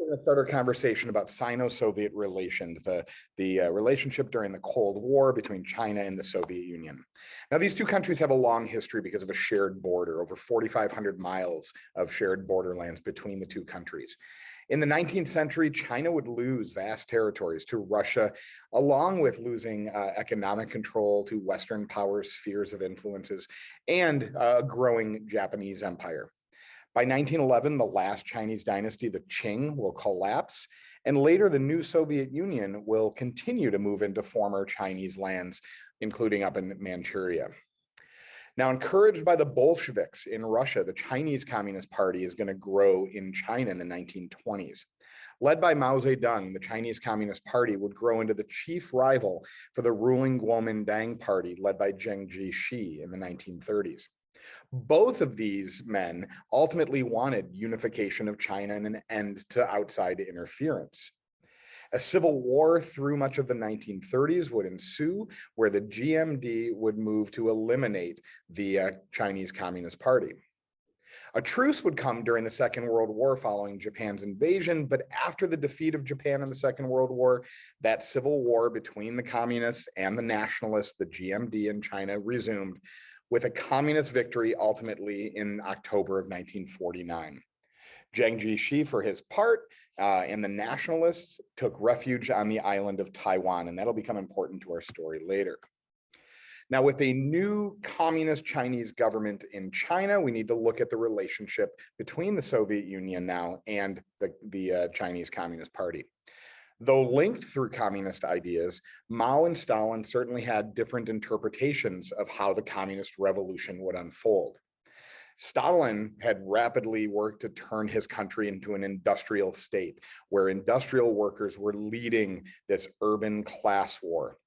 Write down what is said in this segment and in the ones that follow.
We're going to start our conversation about Sino-Soviet relations, the relationship during the Cold War between China and the Soviet Union. Now, these two countries have a long history because of a shared border, over 4,500 miles of shared borderlands between the two countries. In the 19th century, China would lose vast territories to Russia, along with losing economic control to Western power spheres of influences and a growing Japanese empire. By 1911, the last Chinese dynasty, the Qing, will collapse, and later the new Soviet Union will continue to move into former Chinese lands, including up in Manchuria. Now, encouraged by the Bolsheviks in Russia, the Chinese Communist Party is going to grow in China in the 1920s. Led by Mao Zedong, the Chinese Communist Party would grow into the chief rival for the ruling Kuomintang Party, led by Zheng Jixi in the 1930s. Both of these men ultimately wanted unification of China and an end to outside interference. A civil war through much of the 1930s would ensue, where the GMD would move to eliminate the Chinese Communist Party. A truce would come during the Second World War following Japan's invasion, but after the defeat of Japan in the Second World War, that civil war between the communists and the nationalists, the GMD in China, resumed, with a communist victory ultimately in October of 1949. Zheng Jixi, for his part, and the nationalists took refuge on the island of Taiwan, and that'll become important to our story later. Now, with a new communist Chinese government in China, we need to look at the relationship between the Soviet Union now and the Chinese Communist Party. Though linked through communist ideas, Mao and Stalin certainly had different interpretations of how the communist revolution would unfold. Stalin had rapidly worked to turn his country into an industrial state, where industrial workers were leading this urban class war,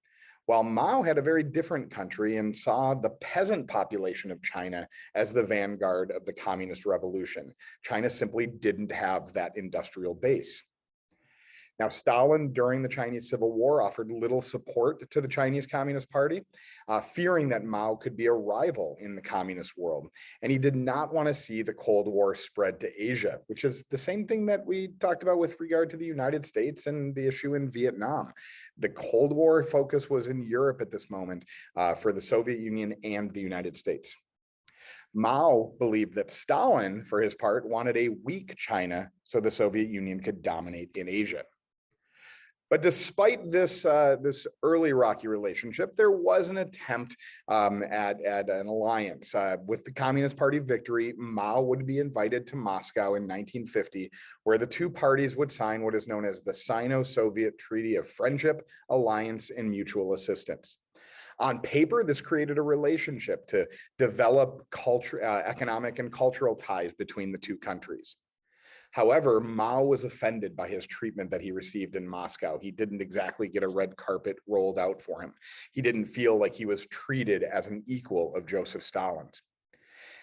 while Mao had a very different country and saw the peasant population of China as the vanguard of the communist revolution. China simply didn't have that industrial base. Now, Stalin, during the Chinese Civil War, offered little support to the Chinese Communist Party, fearing that Mao could be a rival in the communist world. And he did not want to see the Cold War spread to Asia, which is the same thing that we talked about with regard to the United States and the issue in Vietnam. The Cold War focus was in Europe at this moment for the Soviet Union and the United States. Mao believed that Stalin, for his part, wanted a weak China so the Soviet Union could dominate in Asia. But despite this early rocky relationship, there was an attempt at an alliance. With the Communist Party victory, Mao would be invited to Moscow in 1950, where the two parties would sign what is known as the Sino-Soviet Treaty of Friendship, Alliance, and Mutual Assistance. On paper, this created a relationship to develop economic and cultural ties between the two countries. However, Mao was offended by his treatment that he received in Moscow. He didn't exactly get a red carpet rolled out for him. He didn't feel like he was treated as an equal of Joseph Stalin's.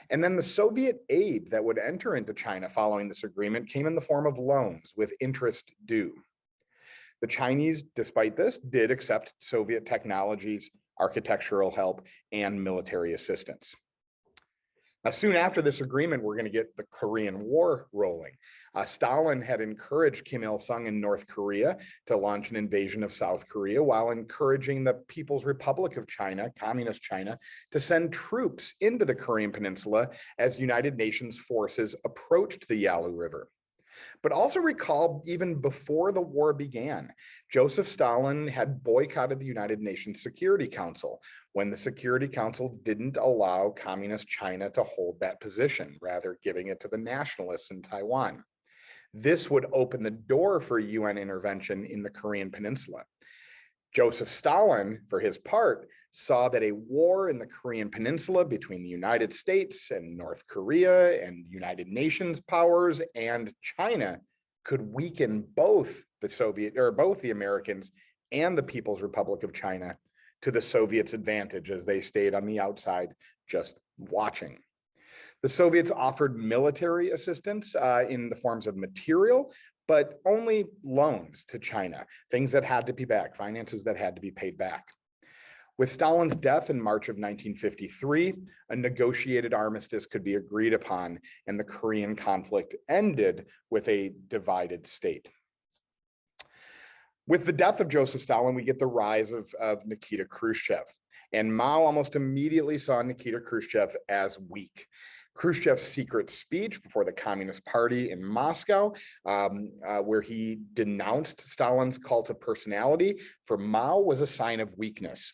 And then the Soviet aid that would enter into China following this agreement came in the form of loans with interest due. The Chinese, despite this, did accept Soviet technologies, architectural help, and military assistance. Now, soon after this agreement, we're going to get the Korean War rolling. Stalin had encouraged Kim Il-sung in North Korea to launch an invasion of South Korea, while encouraging the People's Republic of China, Communist China, to send troops into the Korean Peninsula as United Nations forces approached the Yalu River. But also recall, even before the war began, Joseph Stalin had boycotted the United Nations Security Council when the Security Council didn't allow Communist China to hold that position, rather giving it to the nationalists in Taiwan. This would open the door for UN intervention in the Korean Peninsula. Joseph Stalin, for his part, saw that a war in the Korean Peninsula between the United States and North Korea and United Nations powers and China could weaken both the Americans and the People's Republic of China to the Soviets' advantage, as they stayed on the outside just watching. The Soviets offered military assistance in the forms of material, but only loans to China, things that had to be back, finances that had to be paid back. With Stalin's death in March of 1953, a negotiated armistice could be agreed upon, and the Korean conflict ended with a divided state. With the death of Joseph Stalin, we get the rise of Nikita Khrushchev. And Mao almost immediately saw Nikita Khrushchev as weak. Khrushchev's secret speech before the Communist Party in Moscow, where he denounced Stalin's cult of personality, for Mao was a sign of weakness.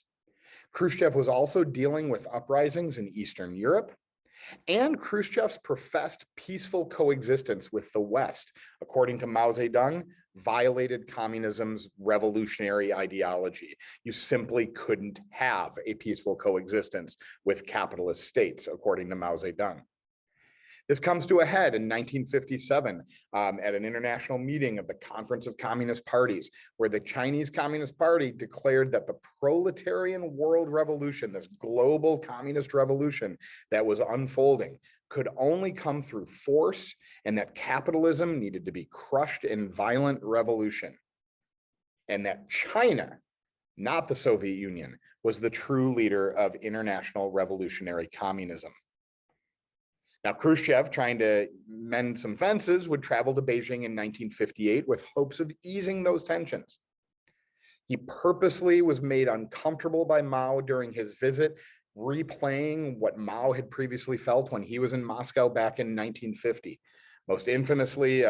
Khrushchev was also dealing with uprisings in Eastern Europe, and Khrushchev's professed peaceful coexistence with the West, according to Mao Zedong, violated communism's revolutionary ideology. You simply couldn't have a peaceful coexistence with capitalist states, according to Mao Zedong. This comes to a head in 1957 at an international meeting of the Conference of Communist Parties, where the Chinese Communist Party declared that the proletarian world revolution, this global communist revolution that was unfolding, could only come through force, and that capitalism needed to be crushed in violent revolution. And that China, not the Soviet Union, was the true leader of international revolutionary communism. Now, Khrushchev, trying to mend some fences, would travel to Beijing in 1958 with hopes of easing those tensions. He purposely was made uncomfortable by Mao during his visit, replaying what Mao had previously felt when he was in Moscow back in 1950. Most infamously,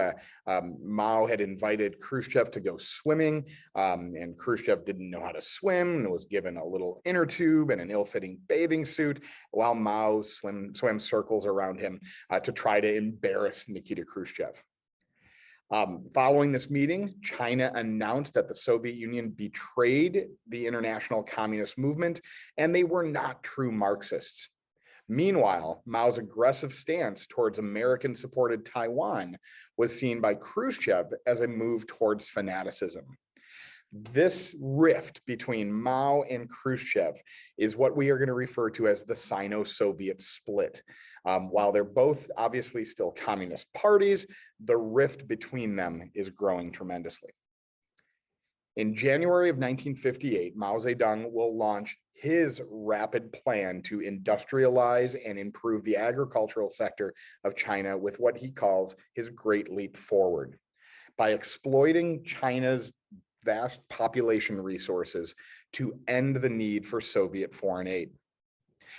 Mao had invited Khrushchev to go swimming, and Khrushchev didn't know how to swim and was given a little inner tube and an ill-fitting bathing suit, while Mao swam circles around him to try to embarrass Nikita Khrushchev. Following this meeting, China announced that the Soviet Union betrayed the international communist movement, and they were not true Marxists. Meanwhile, Mao's aggressive stance towards American-supported Taiwan was seen by Khrushchev as a move towards fanaticism. This rift between Mao and Khrushchev is what we are going to refer to as the Sino-Soviet split. While they're both obviously still communist parties, the rift between them is growing tremendously. In January of 1958, Mao Zedong will launch his rapid plan to industrialize and improve the agricultural sector of China with what he calls his Great Leap Forward. By exploiting China's vast population resources to end the need for Soviet foreign aid.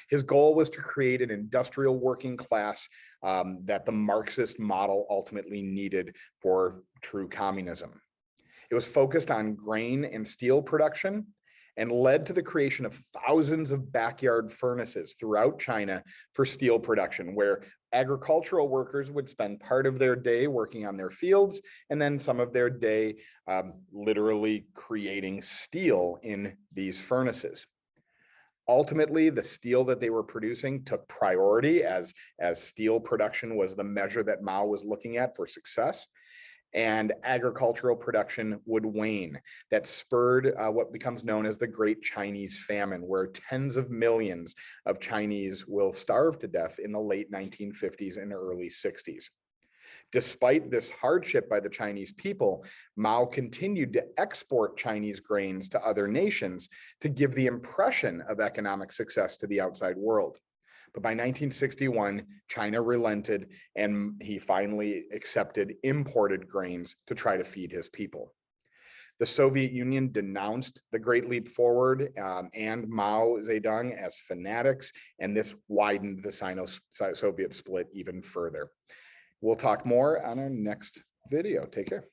His goal was to create an industrial working class that the Marxist model ultimately needed for true communism. It was focused on grain and steel production and led to the creation of thousands of backyard furnaces throughout China for steel production, where agricultural workers would spend part of their day working on their fields and then some of their day literally creating steel in these furnaces. Ultimately, the steel that they were producing took priority as steel production was the measure that Mao was looking at for success. And agricultural production would wane. That spurred what becomes known as the Great Chinese Famine, where tens of millions of Chinese will starve to death in the late 1950s and early 60s. Despite this hardship by the Chinese people, Mao continued to export Chinese grains to other nations to give the impression of economic success to the outside world. But by 1961, China relented and he finally accepted imported grains to try to feed his people. The Soviet Union denounced the Great Leap Forward and Mao Zedong as fanatics, and this widened the Sino-Soviet split even further. We'll talk more on our next video. Take care.